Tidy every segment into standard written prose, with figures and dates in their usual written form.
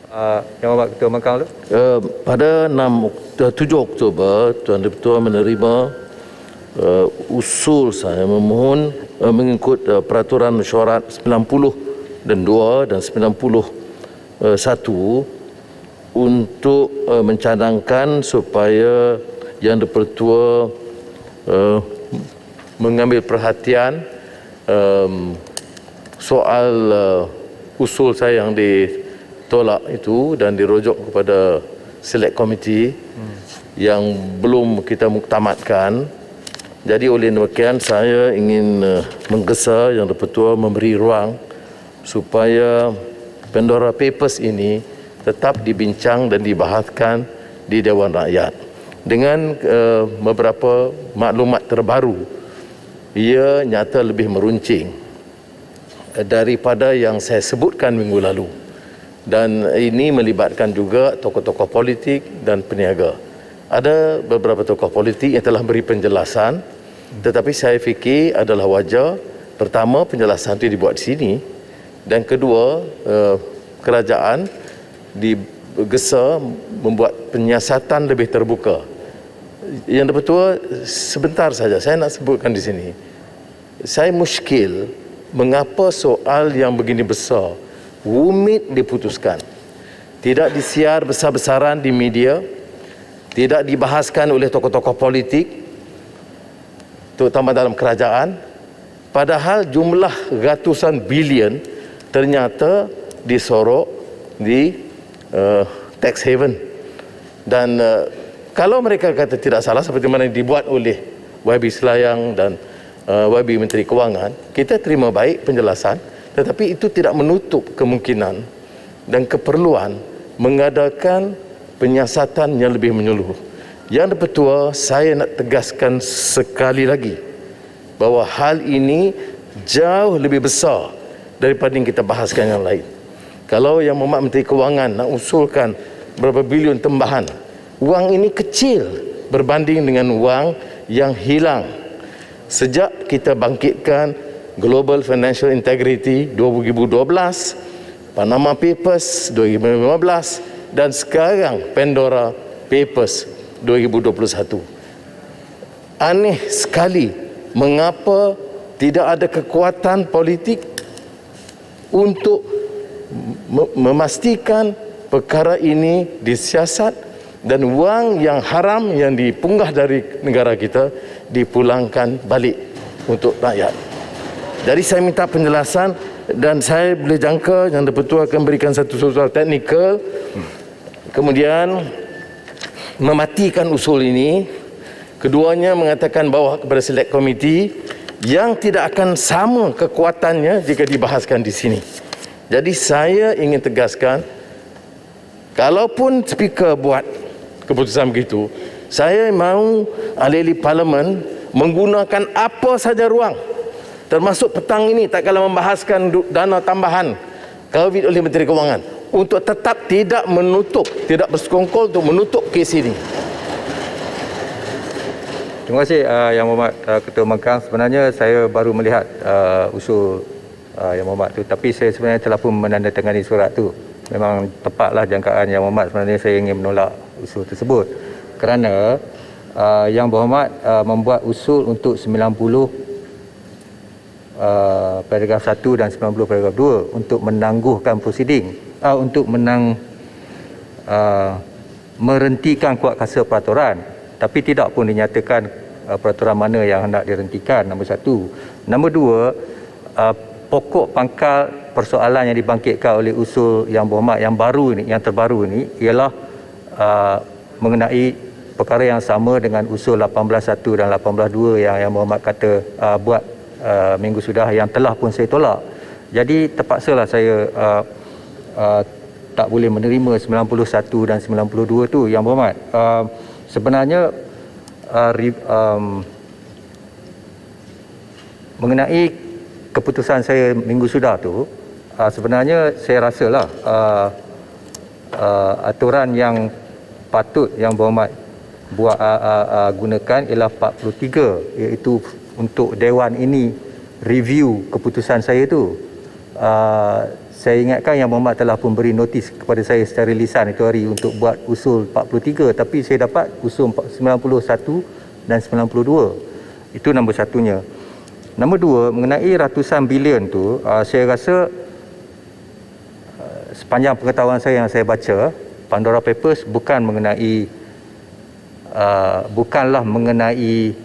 Yang Berhormat Ketua Mahkamah tu. Pada 7 Oktober, Tuan Ketua menerima usul saya memohon mengikut peraturan mesyuarat 90 dan 2 dan 91 untuk mencadangkan supaya Yang di-Pertua mengambil perhatian soal usul saya yang ditolak itu dan dirujuk kepada Select Committee yang belum kita muktamadkan. Jadi oleh demikian saya ingin menggesa Yang di-Pertua memberi ruang supaya Pandora Papers ini tetap dibincang dan dibahaskan di Dewan Rakyat. Dengan beberapa maklumat terbaru, ia nyata lebih meruncing daripada yang saya sebutkan minggu lalu. Dan ini melibatkan juga tokoh-tokoh politik dan peniaga. Ada beberapa tokoh politik yang telah beri penjelasan, tetapi saya fikir adalah wajar. Pertama, penjelasan itu dibuat di sini. Dan kedua, kerajaan digesa membuat penyiasatan lebih terbuka. Yang di-Pertua, sebentar saja saya nak sebutkan di sini. Saya muskil mengapa soal yang begini besar rumit diputuskan. Tidak disiar besar-besaran di media, tidak dibahaskan oleh tokoh-tokoh politik, terutama dalam kerajaan. Padahal jumlah ratusan bilion ternyata disorok di tax haven. Dan kalau mereka kata tidak salah seperti mana yang dibuat oleh YB Selayang dan YB Menteri Kewangan, kita terima baik penjelasan, tetapi itu tidak menutup kemungkinan dan keperluan mengadakan penyiasatan yang lebih menyeluruh. Yang di-Pertua, saya nak tegaskan sekali lagi bahawa hal ini jauh lebih besar daripada yang kita bahaskan yang lain. Kalau Yang Berhormat Menteri Kewangan nak usulkan berapa bilion tambahan, wang ini kecil berbanding dengan wang yang hilang sejak kita bangkitkan Global Financial Integrity 2012, Panama Papers 2015 dan sekarang Pandora Papers 2021. Aneh sekali mengapa tidak ada kekuatan politik untuk memastikan perkara ini disiasat dan wang yang haram yang dipunggah dari negara kita dipulangkan balik untuk rakyat. Jadi saya minta penjelasan dan saya boleh jangka Yang di-Pertua akan berikan satu soal teknikal, kemudian mematikan usul ini. Keduanya mengatakan bahawa kepada Select Committee yang tidak akan sama kekuatannya jika dibahaskan di sini. Jadi saya ingin tegaskan, kalaupun speaker buat keputusan begitu, saya mahu ahli-ahli parlimen menggunakan apa saja ruang, termasuk petang ini tak kala membahaskan dana tambahan COVID oleh Menteri Kewangan, untuk tetap tidak menutup, tidak bersekongkol untuk menutup kes ini. Terima kasih Yang Berhormat Ketua Mahkamah. Sebenarnya saya baru melihat usul Yang Berhormat tu, tapi saya sebenarnya telah pun menandatangani surat tu. Memang tepatlah jangkaan Yang Berhormat, sebenarnya saya ingin menolak usul tersebut kerana Yang Berhormat membuat usul untuk 90 paragraf 1 dan 90 paragraf 2 untuk menangguhkan prosiding, untuk merhentikan kuatkuasa peraturan, tapi tidak pun dinyatakan peraturan mana yang hendak dihentikan, nombor satu. Nombor dua, pokok pangkal persoalan yang dibangkitkan oleh usul Yang Berhormat yang baru ini, yang terbaru ini, ialah mengenai perkara yang sama dengan usul 18.1 dan 18.2 yang Berhormat kata buat minggu sudah, yang telah pun saya tolak. Jadi terpaksalah saya tak boleh menerima 91 dan 92 tu, Yang Berhormat. Sebenarnya mengenai keputusan saya minggu sudah tu, sebenarnya saya rasalah aturan yang patut Yang Berhormat gunakan ialah 43, iaitu untuk Dewan ini review keputusan saya tu. Saya ingatkan Yang Berhormat telah pun beri notis kepada saya secara lisan itu hari untuk buat usul 43, tapi saya dapat usul 91 dan 92. Itu nombor satunya. Nombor dua, mengenai ratusan bilion tu, saya rasa sepanjang pengetahuan saya yang saya baca, Pandora Papers bukanlah mengenai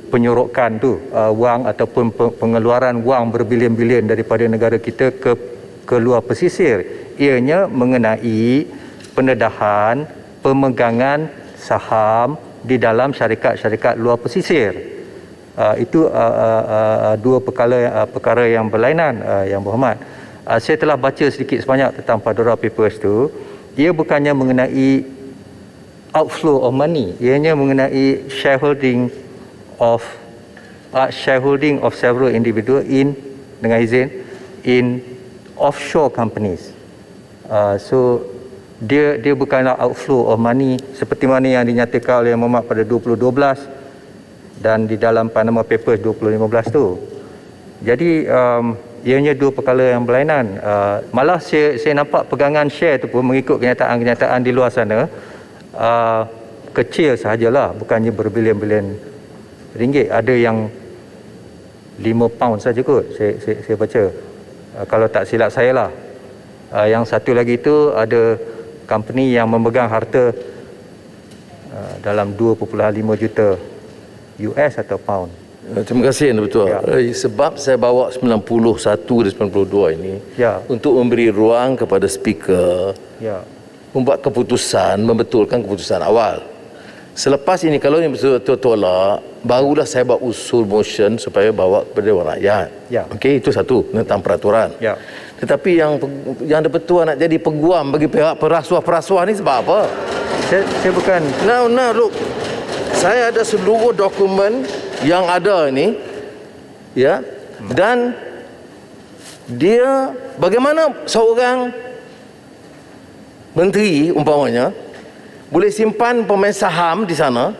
penyorokan tu, wang ataupun pengeluaran wang berbilion-bilion daripada negara kita ke luar pesisir. Ianya mengenai pendedahan pemegangan saham di dalam syarikat-syarikat luar pesisir. Itu dua perkara yang berlainan, Yang Berhormat. Saya telah baca sedikit sebanyak tentang Pandora Papers tu. Ia bukannya mengenai outflow of money, ianya mengenai shareholding of several individual dengan izin in offshore companies. So dia bukanlah outflow of money seperti mana yang dinyatakan oleh Yang Berhormat pada 2012 dan di dalam Panama Papers 2015 tu. Jadi ianya dua perkara yang berlainan. Malah saya nampak pegangan share tu pun mengikut kenyataan-kenyataan di luar sana kecil sahajalah, bukannya berbilion-bilion ringgit. Ada yang 5 pound saja kot saya baca, kalau tak silap saya lah. Yang satu lagi tu ada company yang memegang harta dalam 2.5 juta US atau pound. Terima kasih Yang Betul. Ya. Sebab saya bawa 91 dan 92 ini untuk memberi ruang kepada speaker membuat keputusan, membetulkan keputusan awal. Selepas ini kalau yang betul-betul tolak, barulah saya buat usul motion supaya bawa kepada Dewan Rakyat. Okey, itu satu tentang peraturan. Tetapi yang betul nak jadi peguam bagi pihak perasuah-perasuah ni sebab apa? Saya bukan. No, look. Saya ada seluruh dokumen yang ada ini, ya, dan dia bagaimana seorang menteri umpamanya boleh simpan pemain saham di sana,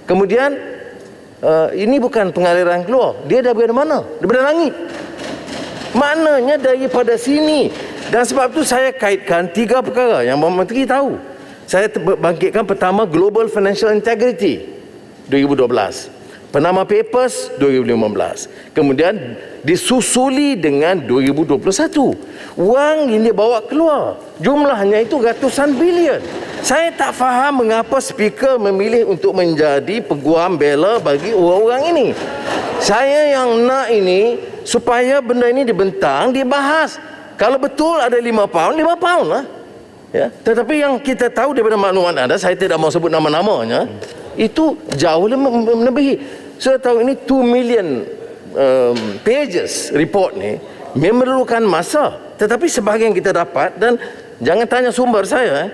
kemudian ini bukan pengaliran keluar, dia daripada mana? Daripada langit. Maknanya daripada sini. Dan sebab itu saya kaitkan 3 perkara yang menteri tahu. Saya bangkitkan pertama Global Financial Integrity 2012, Panama Papers 2015, kemudian disusuli dengan 2021. Wang ini bawa keluar, jumlahnya itu ratusan bilion. Saya tak faham mengapa speaker memilih untuk menjadi peguam bela bagi orang-orang ini. Saya yang nak ini supaya benda ini dibentang, dibahas. Kalau betul ada 5 pound, 5 pound lah. Ya, tetapi yang kita tahu daripada maklumat anda, saya tidak mau sebut nama-namanya, itu jauh melebihi. Saya tahu ini 2 million pages report ni memerlukan masa, tetapi sebahagian kita dapat. Dan jangan tanya sumber saya.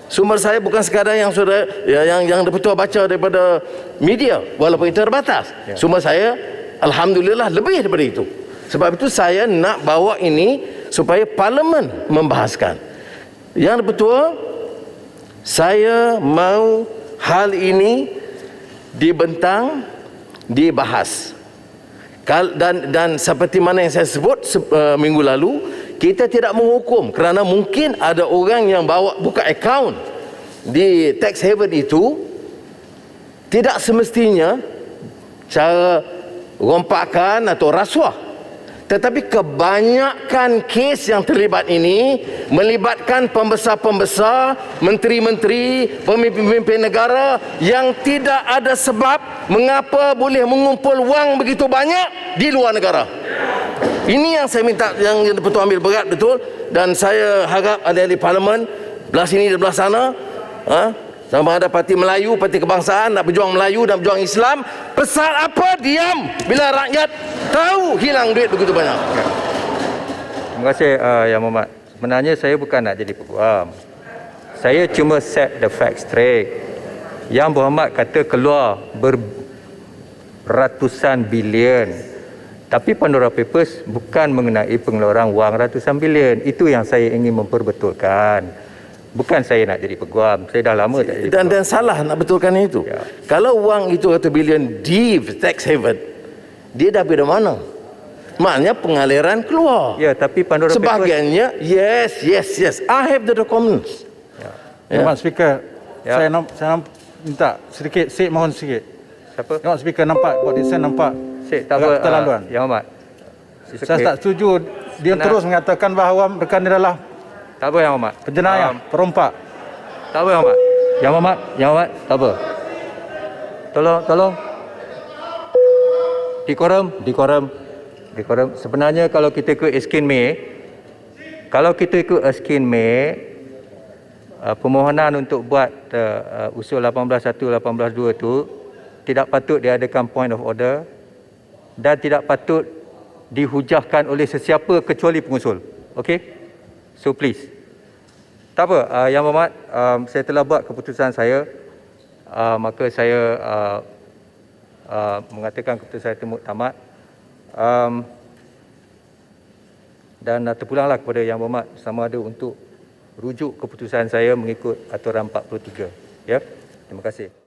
Sumber saya bukan sekadar yang sudah yang betul baca daripada media, walaupun itu terbatas. Sumber saya alhamdulillah lebih daripada itu. Sebab itu saya nak bawa ini supaya parlimen membahaskan. Yang betul, saya mau hal ini dibentang, dibahas. Dan seperti mana yang saya sebut minggu lalu, kita tidak menghukum kerana mungkin ada orang yang buka akaun di tax haven itu tidak semestinya cara rompakan atau rasuah. Tetapi kebanyakan kes yang terlibat ini melibatkan pembesar-pembesar, menteri-menteri, pemimpin-pemimpin negara yang tidak ada sebab mengapa boleh mengumpul wang begitu banyak di luar negara. Ini yang saya minta, yang betul ambil berat betul. Dan saya harap ahli-ahli parlimen belah sini dan belah sana, sama ada parti Melayu, parti kebangsaan, nak berjuang Melayu dan berjuang Islam, pasal apa diam bila rakyat tahu hilang duit begitu banyak. Terima kasih Yang Berhormat. Sebenarnya saya bukan nak jadi peguam. Saya cuma set the facts straight. Yang Berhormat kata keluar beratusan bilion. Tapi Pandora Papers bukan mengenai pengeluaran wang ratusan bilion. Itu yang saya ingin memperbetulkan. Bukan saya nak jadi peguam. Saya dah lama tak jadi peguam. Dan salah nak betulkan itu. Kalau wang itu 100 bilion di tax haven, dia dah dari mana? maknanya pengaliran keluar. Ya, tapi Pandora Papers Sebahagiannya, yes. I have the documents. Tuan Speaker, Ya. saya minta sedikit, mohon sikit. siapa? Tuan Speaker nampak, buat desain nampak Sik, tak agak apa. keterlaluan. Yang Hormat. Saya tak setuju. Dia Benar. terus mengatakan bahawa rekan dia adalah Tak apa Yang Hormat. penjenayah, perompak. Tak apa Yang Hormat. Yang Hormat, tak apa. Tolong. Decorum. Sebenarnya kalau kita ikut Eskin May, permohonan untuk buat usul 18.1, 18.2 tu tidak patut diadakan point of order dan tidak patut dihujahkan oleh sesiapa kecuali pengusul. Okey? So please. Tak apa, Yang Berhormat, saya telah buat keputusan saya. Maka saya mengatakan keputusan saya itu muktamad. Dan terpulanglah kepada Yang Berhormat sama ada untuk rujuk keputusan saya mengikut aturan 43. Ya. Terima kasih.